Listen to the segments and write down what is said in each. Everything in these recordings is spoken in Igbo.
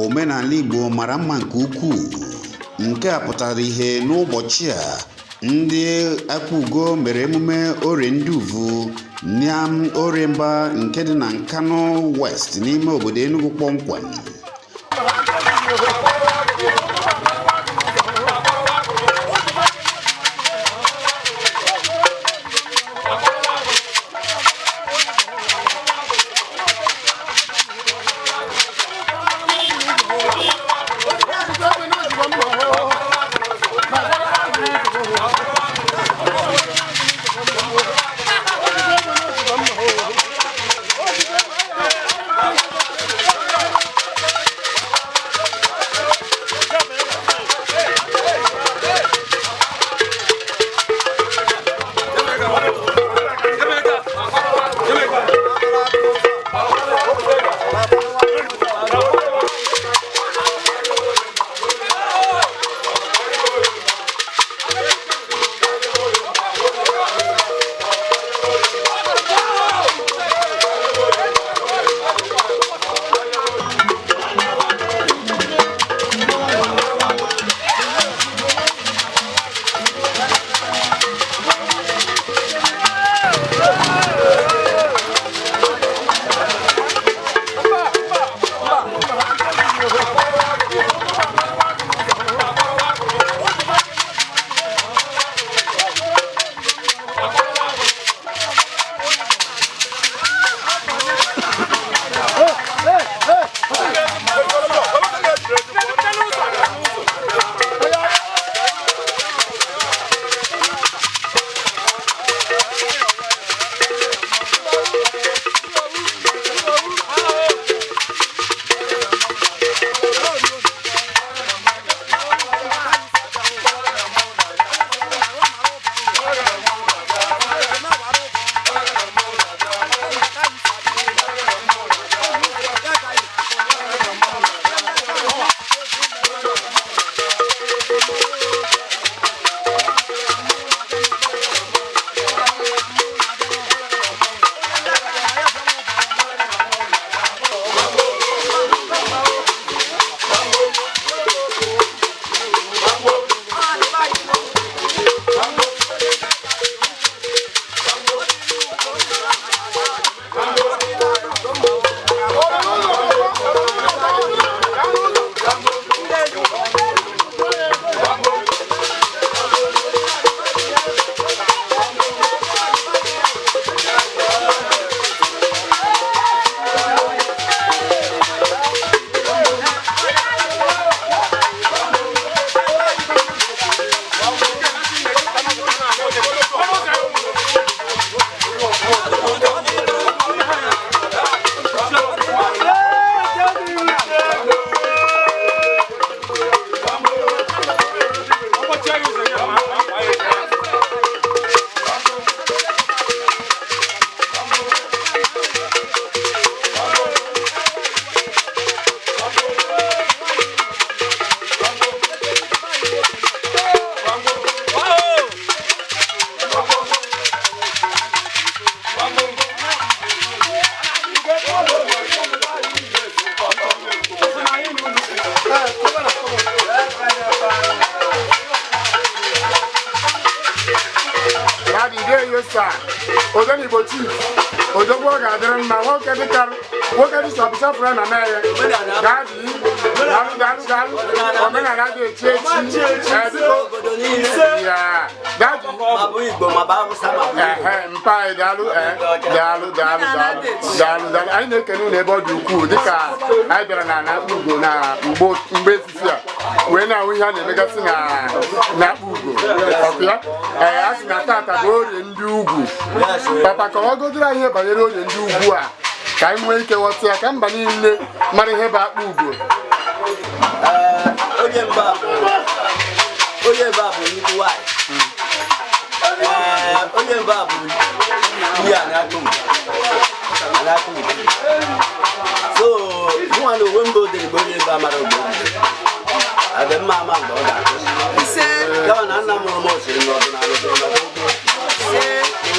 Omenala Igbo mara mma nke ukwuu. Nke a pụtara ihe n'ụbọchị a ndị Akpugo mere emume Orie Ndị Uvu na Oremba nke dị na Nkanu West n'ime obodo Enugu kpọmkwem. Ozani Igbo chief Ojogbo ga-adịrị mma nwoke dịka nwoke dị sọpịsa fụrụ na mee gaadị dalụ omenala dị echi mpa dalụ anyị na-ekene unu ebe ọ dị ukwuu dịka anyị bịara na Akpugo na mgbe etiti a wee na-ahụ ihe a na-emegasị na Akpugo ọkụya a sị na tata bụ Orie Ndị Ugwu papa ka ọ godoro anyị ihe banyere Orie Ndị Ugwu a ka anyị nwee ike ghọta ya ka mba niile mara ihe bụ Akpugo. Onye mba bụ nnukwu nwanyị. Onye mba bụ ihe a na-akụghị. So mụnwa na onwe mba odere bụ onye mba mara ogbo adị mma ama mgbe ọ ga-akụzi gawa na nna mụrụ m osiri n'ọdịnala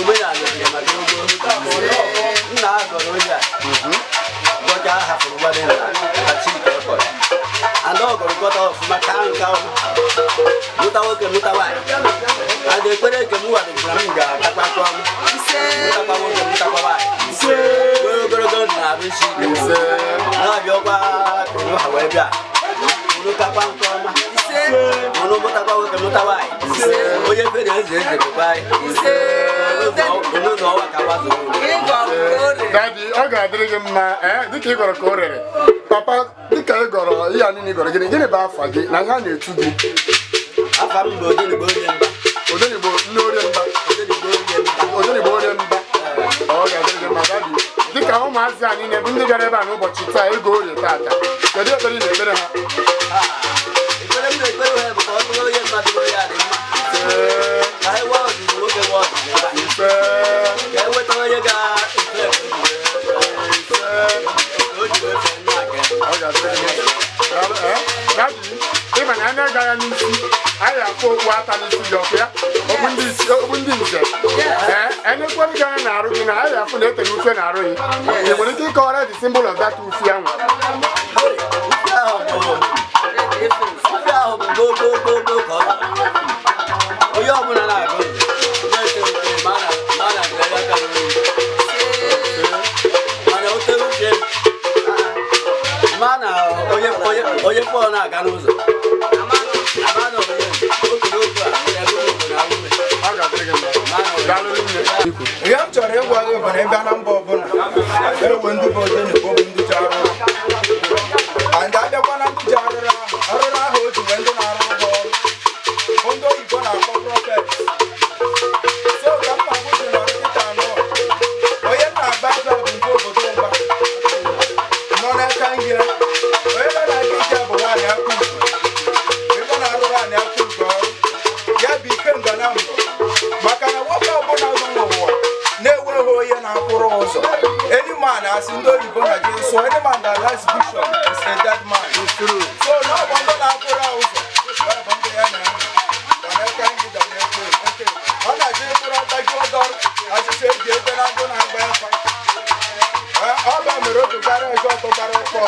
omenala maka ogbo nna a gọrọ onye a gọcha hapụrụ gwadị na Chike kpọrọ jikọta ọfụma ka nka mụta nwoke mụta nwaanyị a ga-ekpere nke m wadobara m ga-atakwa akọ m mụtakwa nwoke mụtakwa nwaanyị ogologo na-arụ isi na-abịakwa elu ha wee bịa mụtakwa nke ọma mụrụ mụtakwa nwoke mụta nwaanyị onye fere eze eze bụkwa n'ụzọ ọwa ka gbazụ Daddy, ọ ga-adịrị gị mma dịka ị gọrọ ka o rere papa dịka ị gọrọ ihe a niile ị gọrọ gịnị bụ afa gị na ihe a na-etu gị afa m bụ Odenigbo onye mba Odenigbo nne orie mba Odenigbo orie mba ọ ga-adịrị gị mma Daddy dịka ụmụazị a niile bụ ndị bịara ebe a n'ụbọchị taa ego orie taata kedu ekpere ị na-ekpere ha ekpere m na-ekpere ha bụ ka ọ bụrụ onye mmadụ onye a dị mma ka anyị waa ọdịnihu nwoke waa ọdịnihu ka e nweta onye ga-efe ịma na anya ga ya n'isi anyị afụ okpu ata n'isi gị ọkụ ya okpu ndị nze enyekwere gị anya na-arụ gị na anyị afụ na etere ufe na-arụ gị ị nwere ike ịkọwara the symbol of that ufe ahụ ufe ahụ bụ gbogbogbogbo ka ọ onye ọbụla na-agụ na-ete ufe ma a na-agụgharị aka mana o tere ufe ma na onye pọl na-aga n'ụzọ ihe m chọrọ ịgwa gị bụ na ịbịa na mba ọbụla ewe ndị bụ Odenigbo bụ ndị ji arụrụ and abịakwa na ndị ji arụrụ ahụ o ji wee ndị na-arụrụ gị ọrụ bụ ndị oyibo na-akpọ prọfet so ka mma gwụji na ọdịta anọ onye na-agba aja bụ nke obodo ụgba nọ n'aka ihe onye nọ n'aka ike bụ nwaanyị Akpugo ebe na-arụrụ anyị Akpugo ọrụ ya bụ ike nga na mbụ maka na nwoke ọbụla nọ n'ụwa na-enweghị onye na-akwụrụ ụzọ any man asị ndị oyibo na ji so any man that last bishop is a dead man so na ọ bụ ndị na-akwụrụ ụzọ bụ ndị ya na ọ na-eji mkpụrụ ọgbaji ụdọ achịcha eji ebe na ndụ na-agba ekwe ọ bụ mere otu gara eje ọtọ gbara ụkpọ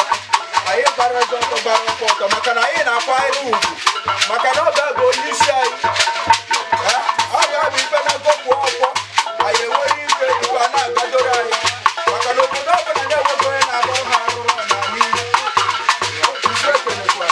anyị gbara eje ọtọ gbara ụkpọ ọtọ maka na anyị na-akwanyere ugwu maka na ọ bụ ebe onye isi anyị ọ ga-abụ ikpe na ngọpụ ọkwọ anyị enweghị ike ikpe a na-agadoro anyị maka na obodo ọbụla na-enweghị onye na-agbara ha arụrụ na n'ihu izu ekwenekwa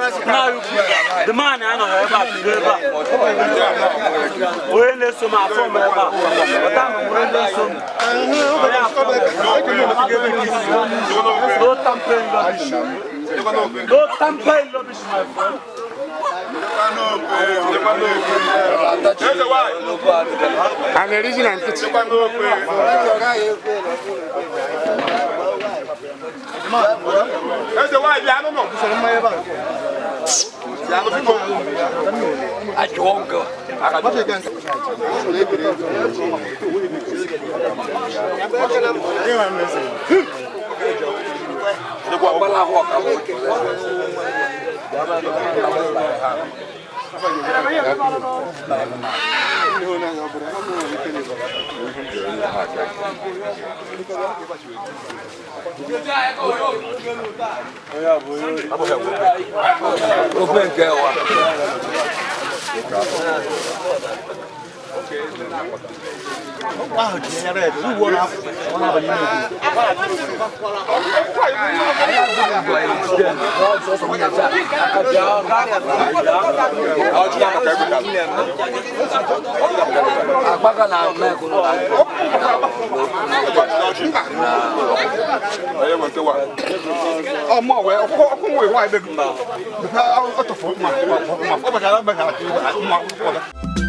The man I know about the river. When there's some from ever, but I'm when there's some. No tampering rubbish. No tampering rubbish, my friend. And the reason I'm kitchen. That's the why I don't know. I don't go. Oh,